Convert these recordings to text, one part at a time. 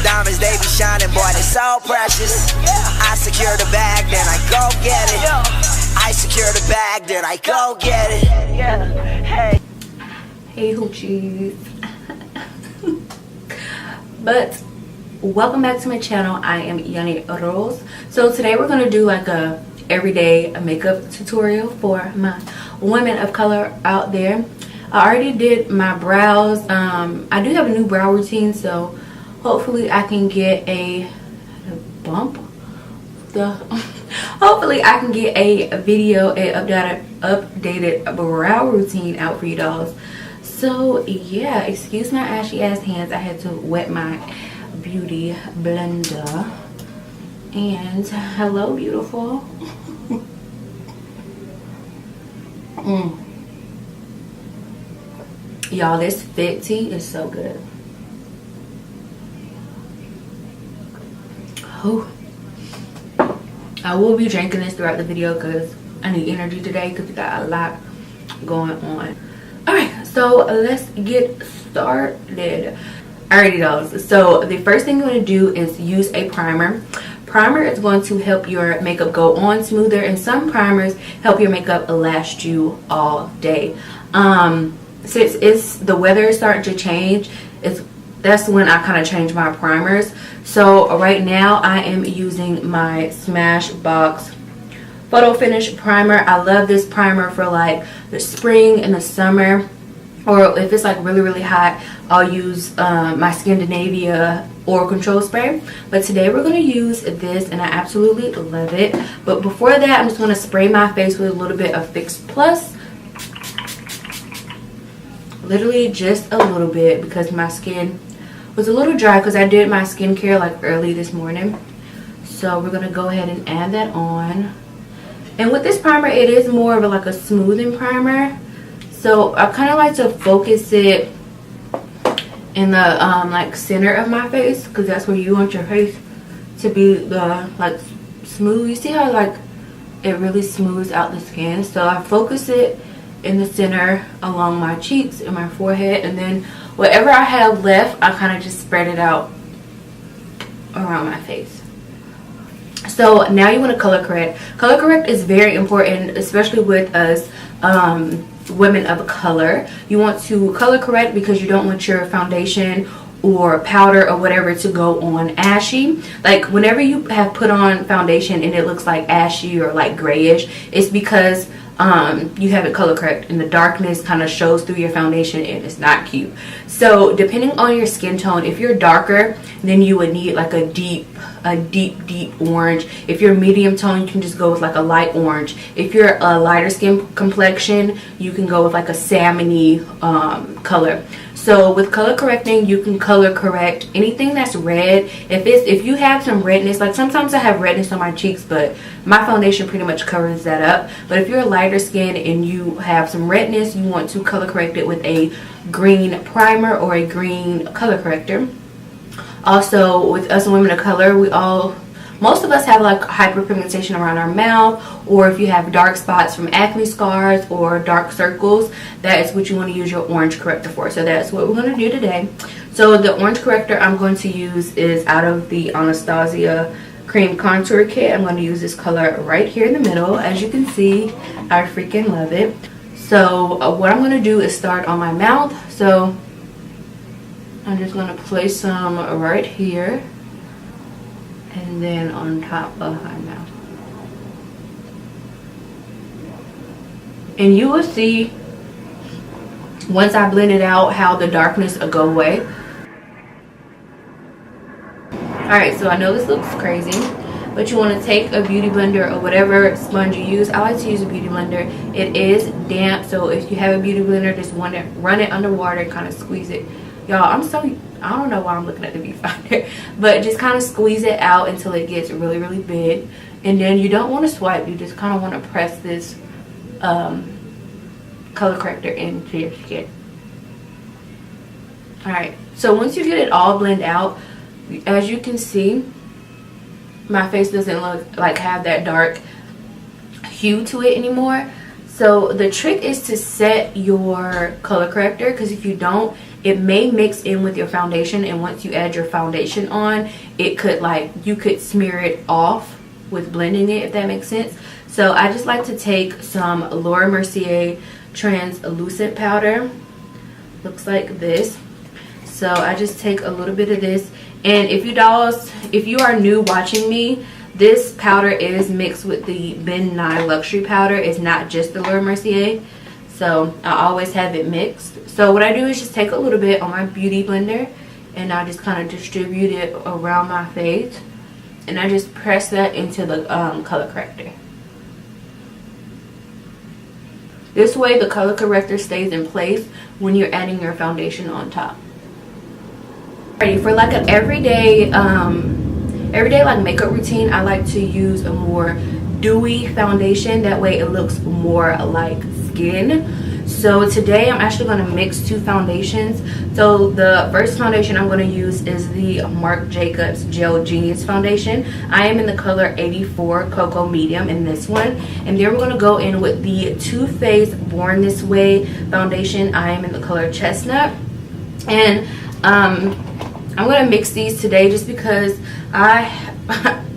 diamonds, they be shining, boy, they so precious. I secure the bag, then I go get it. I secure the bag, then I go get it. Hey hoochies. But welcome back to my channel. I am Yanni Rose. So today we're going to do like a everyday makeup tutorial for my women of color out there. I already did my brows. I do have a new brow routine, so hopefully I can get a hopefully I can get a video, updated brow routine out for you dolls. So yeah, excuse my ashy ass hands. I had to wet my beauty blender. And hello, beautiful. Y'all, this Fit tea is so good. Oh, I will be drinking this throughout the video because I need energy today because we got a lot going on. Alright, so let's get started. Alrighty dolls, so the first thing you want to do is use a primer. Primer is going to help your makeup go on smoother, and some primers help your makeup last you all day. Since the weather is starting to change, that's when I kind of change my primers. So right now I am using my Smashbox Photo Finish primer. I love this primer for like the spring and the summer, or if it's like really hot, I'll use my Scandinavia Oral Control Spray. But today we're going to use this, and I absolutely love it. But before that, I'm just going to spray my face with a little bit of Fix Plus. Literally just a little bit, because my skin was a little dry because I did my skincare like early this morning. So we're going to go ahead and add that on. And with this primer, it is more of like a smoothing primer. So I kind of like to focus it in the like center of my face, because that's where you want your face to be like smooth. You see how like it really smooths out the skin? So I focus it in the center along my cheeks and my forehead, and then whatever I have left, I kind of just spread it out around my face. So now you want to color correct. Color correct is very important, especially with us women of color. You want to color correct because you don't want your foundation or powder or whatever to go on ashy. Like whenever you have put on foundation and it looks like ashy or like grayish, it's because you have it color correct, and the darkness kind of shows through your foundation and it's not cute. So depending on your skin tone, if you're darker, then you would need like a deep orange. If you're medium tone, you can just go with like a light orange. If you're a lighter skin complexion, you can go with like a salmony color. So with color correcting, you can color correct anything that's red. If you have some redness, like sometimes I have redness on my cheeks, but my foundation pretty much covers that up. But if you're a lighter skin and you have some redness, you want to color correct it with a green primer or a green color corrector. Also, with us women of color, most of us have like hyperpigmentation around our mouth, or if you have dark spots from acne scars or dark circles, that is what you want to use your orange corrector for. So that's what we're going to do today. So the orange corrector I'm going to use is out of the Anastasia Cream Contour Kit. I'm going to use this color right here in the middle. As you can see, I freaking love it. So what I'm going to do is start on my mouth. So I'm just going to place some right here, and then on top of my mouth. And you will see once I blend it out how the darkness will go away. Alright, so I know this looks crazy, but you want to take a beauty blender or whatever sponge you use. I like to use a beauty blender. It is damp, so if you have a beauty blender, just run it underwater and kind of squeeze it. Y'all, I don't know why I'm looking at the viewfinder, but just kind of squeeze it out until it gets really big. And then you don't want to swipe, you just kind of want to press this color corrector into your skin. Alright, so once you get it all blended out, as you can see, my face doesn't look like have that dark hue to it anymore. So the trick is to set your color corrector, because if you don't, it may mix in with your foundation, and once you add your foundation on, it could like, you could smear it off with blending it, if that makes sense. So I just like to take some Laura Mercier translucent powder. Looks like this. So I just take a little bit of this. And if you dolls, if you are new watching me, this powder is mixed with the Ben Nye Luxury powder. It's not just the Laura Mercier. So I always have it mixed. So what I do is just take a little bit on my beauty blender, and I just kind of distribute it around my face. And I just press that into the color corrector. This way the color corrector stays in place when you're adding your foundation on top. For like an everyday like makeup routine, I like to use a more dewy foundation. That way it looks more like skin. So today I'm actually going to mix two foundations. So the first foundation I'm going to use is the Marc Jacobs Gel Genius foundation. I am in the color 84 Cocoa Medium in this one. And then we're going to go in with the Too Faced Born This Way foundation. I am in the color Chestnut. And I'm going to mix these today just because I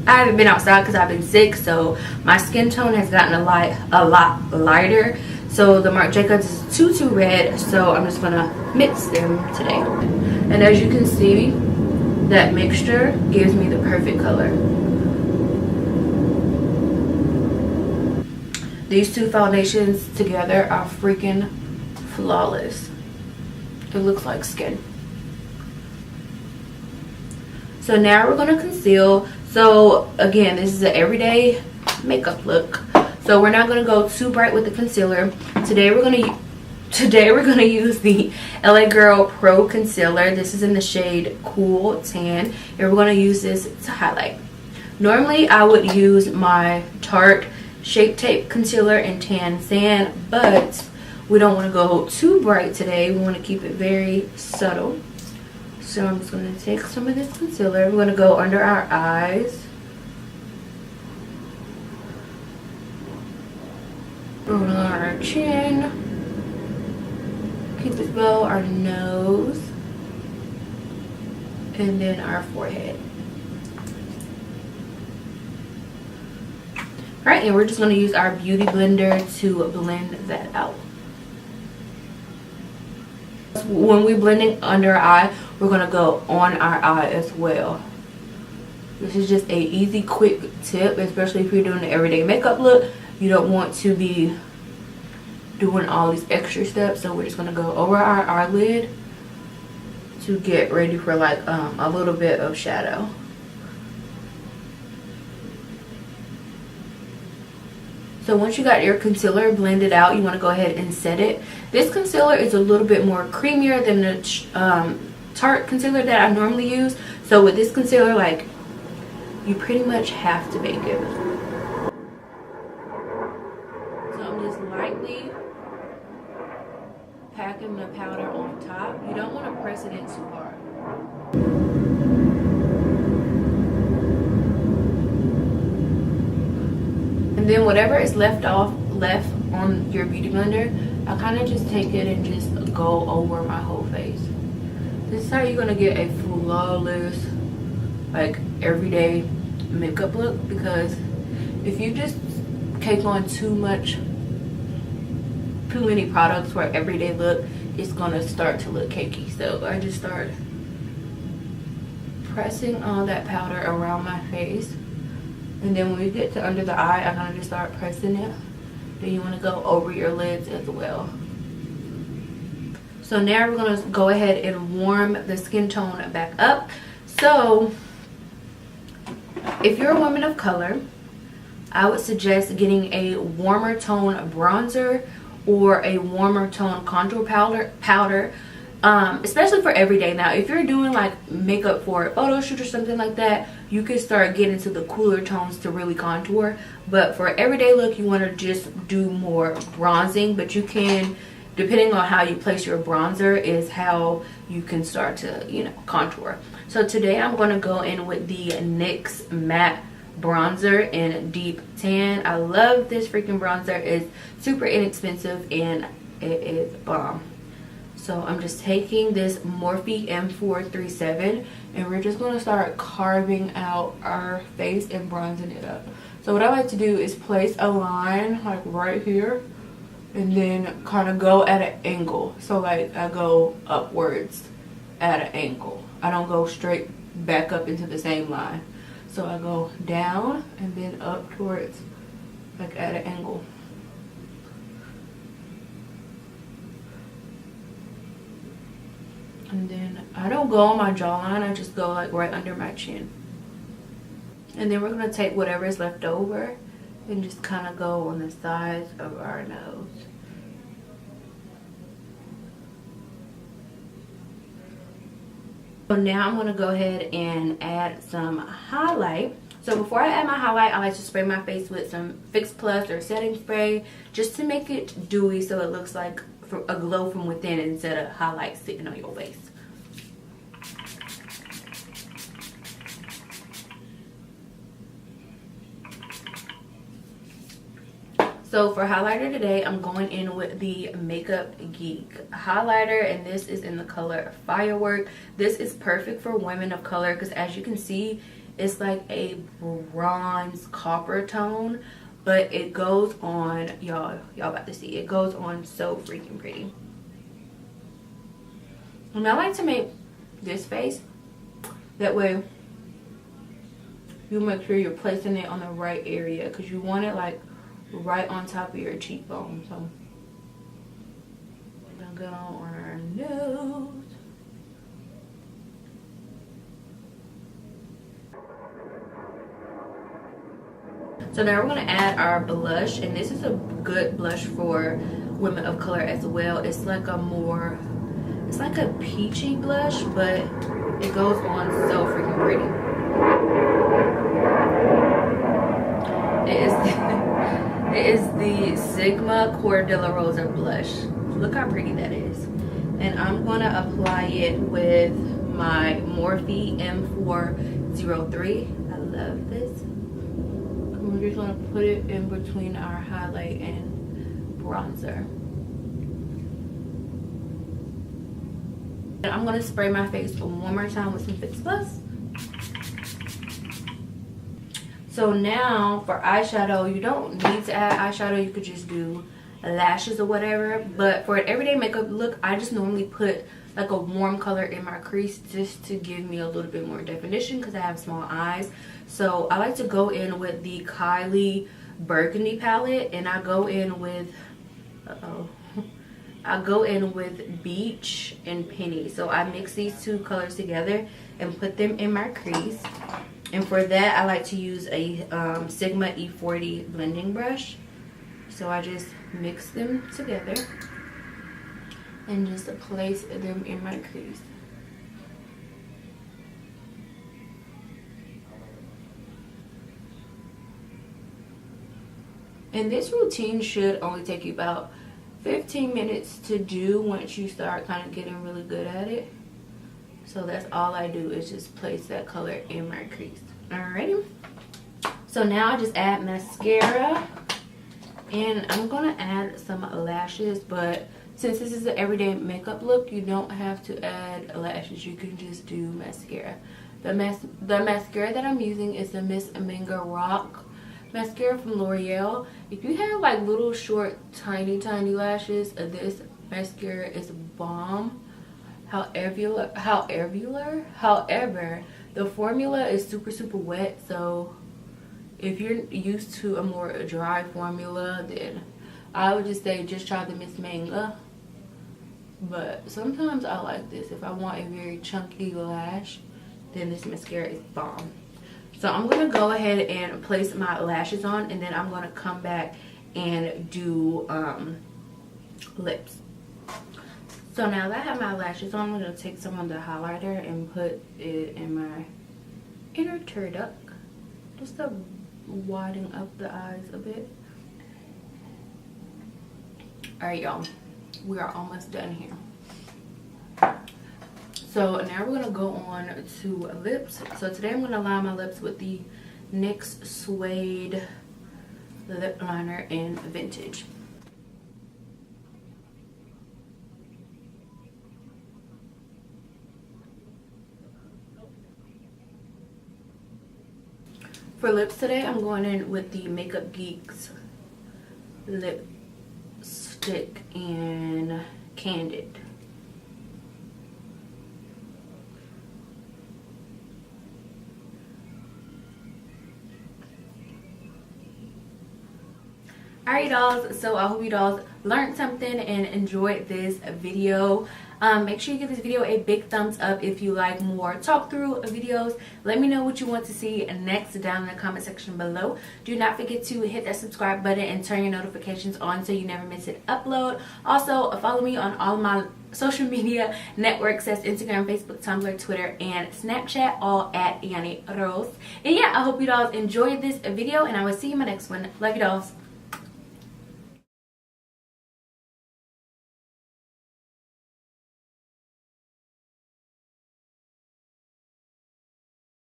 haven't been outside because I've been sick, so my skin tone has gotten a lot lighter. So the Marc Jacobs is too red, so I'm just going to mix them today. And as you can see, that mixture gives me the perfect color. These two foundations together are freaking flawless. It looks like skin. So now we're going to conceal. So again, this is an everyday makeup look. So we're not going to go too bright with the concealer. Today we're going to use the LA Girl Pro Concealer. This is in the shade Cool Tan. And we're going to use this to highlight. Normally I would use my Tarte Shape Tape Concealer in Tan Sand, but we don't want to go too bright today. We want to keep it very subtle. So I'm just going to take some of this concealer. We're going to go under our eyes. Going on our chin. Keep it below our nose. And then our forehead. Alright, and we're just going to use our beauty blender to blend that out. When we're blending under our eye, we're going to go on our eye as well. This is just a easy, quick tip, especially if you're doing an everyday makeup look. You don't want to be doing all these extra steps, so we're just going to go over our eyelid to get ready for like a little bit of shadow. So once you got your concealer blended out, you want to go ahead and set it. This concealer is a little bit more creamier than the Tarte concealer that I normally use. So with this concealer, like, you pretty much have to make it. So I'm just lightly packing the powder on top. You don't want to press it in too hard. And then whatever is left on your beauty blender, I kind of just take it and just go over my whole face. This is how you're gonna get a flawless, like, everyday makeup look. Because if you just take on too many products for an everyday look, it's gonna start to look cakey. So I just start pressing all that powder around my face. And then when we get to under the eye, I kind of just start pressing it. Then you want to go over your lids as well. So now we're going to go ahead and warm the skin tone back up. So if you're a woman of color, I would suggest getting a warmer tone bronzer or a warmer tone contour powder. Especially for everyday. Now if you're doing like makeup for a photo shoot or something like that, you can start getting to the cooler tones to really contour. But for everyday look, you want to just do more bronzing. But you can, depending on how you place your bronzer, is how you can start to, you know, contour. So today I'm going to go in with the NYX Matte Bronzer in Deep Tan. I love this freaking bronzer. It's super inexpensive and it is bomb. So I'm just taking this Morphe M437 and we're just going to start carving out our face and bronzing it up. So what I like to do is place a line like right here and then kind of go at an angle. So like I go upwards at an angle. I don't go straight back up into the same line. So I go down and then up towards like at an angle. And then I don't go on my jawline, I just go like right under my chin. And then we're going to take whatever is left over and just kind of go on the sides of our nose. So now I'm going to go ahead and add some highlight. So before I add my highlight, I like to spray my face with some Fix Plus or setting spray just to make it dewy so it looks like a glow from within instead of highlight sitting on your face. So for highlighter today, I'm going in with the Makeup Geek highlighter, and this is in the color Firework. This is perfect for women of color because as you can see, it's like a bronze copper tone, but it goes on, y'all about to see, it goes on so freaking pretty. And I like to make this face, that way you make sure you're placing it on the right area because you want it like right on top of your cheekbone. So we're gonna go on our nose. So now we're going to add our blush, and this is a good blush for women of color as well. It's like a peachy blush, but it goes on so freaking pretty. It is the Sigma Core de la Rosa blush. Look how pretty that is. And I'm going to apply it with my Morphe M403. I love this. We're just going to put it in between our highlight and bronzer. And I'm going to spray my face one more time with some Fix Plus. So now for eyeshadow, you don't need to add eyeshadow. You could just do lashes or whatever. But for an everyday makeup look, I just normally put like a warm color in my crease just to give me a little bit more definition because I have small eyes. So I like to go in with the Kylie Burgundy palette, and I go in with Beach and Penny. So I mix these two colors together and put them in my crease. And for that, I like to use a Sigma E40 blending brush. So I just mix them together and just place them in my crease. And this routine should only take you about 15 minutes to do once you start kind of getting really good at it. So that's all I do is just place that color in my crease. Alrighty. So now I just add mascara. And I'm going to add some lashes, but since this is an everyday makeup look, you don't have to add lashes. You can just do mascara. The mascara that I'm using is the Miss Aminga Rock mascara from L'Oreal. If you have like little short tiny lashes, this mascara is bomb. However, the formula is super wet, so if you're used to a more dry formula, then I would just say just try the Miss Aminga. But sometimes I like this. If I want a very chunky lash, then this mascara is bomb. So I'm going to go ahead and place my lashes on, and then I'm going to come back and do lips. So now that I have my lashes on, I'm going to take some of the highlighter and put it in my inner tear duct, just to widen up the eyes a bit. Alright, y'all, we are almost done here. So now we're going to go on to lips. So today I'm going to line my lips with the NYX Suede lip liner in Vintage. For lips today, I'm going in with the Makeup Geeks lipstick in Candid. Alright dolls, so I hope you dolls learned something and enjoyed this video. Make sure you give this video a big thumbs up if you like more talk through videos. Let me know what you want to see next down in the comment section below. Do not forget to hit that subscribe button and turn your notifications on so you never miss an upload. Also, follow me on all my social media networks. That's Instagram, Facebook, Tumblr, Twitter, and Snapchat, all at Yani Rose. And yeah, I hope you dolls enjoyed this video, and I will see you in my next one. Love you dolls.